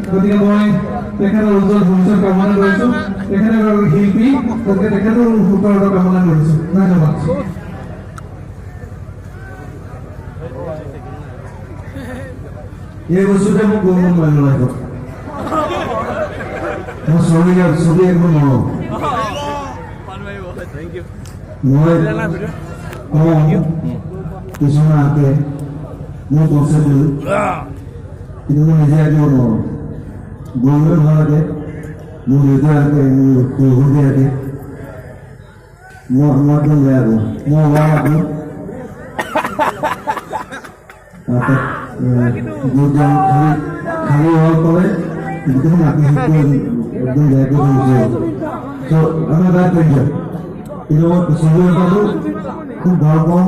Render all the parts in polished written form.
গতিকে মই তেখেতৰ উজ্জ্বল ভৱিষ্যত কামনা কৰিছোঁ তেখেতৰ শিল্পী গতিকে তেখেতৰ সুখৰ কামনা কৰিছোঁ ধন্যবাদ এই বস্তুতে মোক গৌৰৱ মাৰিব লাগিব মই ছবি একো নোৱাৰোঁ মই কিছুমান আঁকে মোৰ কনচেপ্ট কিন্তু মই নিজে আঁকিব নোৱাৰোঁ গৌৰৱে ভাল আঁকে মোৰ নিজে আঁকে মোৰ সৰুতে আঁকে মই একদম বেয়া কৰোঁ মই ওলাই আঁকো খালি হওয়ার পরে একদম আঁকি একদম বেয়া করে তো আমি বেয়া পেইন্টার কিন্তু মই ছবি আঁকাটো খুব ভাল পাওঁ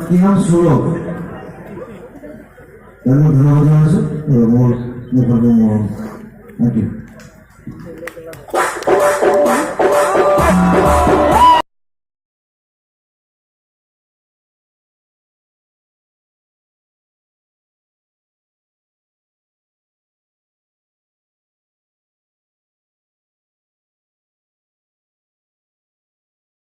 কিমান সুলভ মই ধন্যবাদ জনাইছোঁ মোৰ মুখতো মৰম থেংক ইউ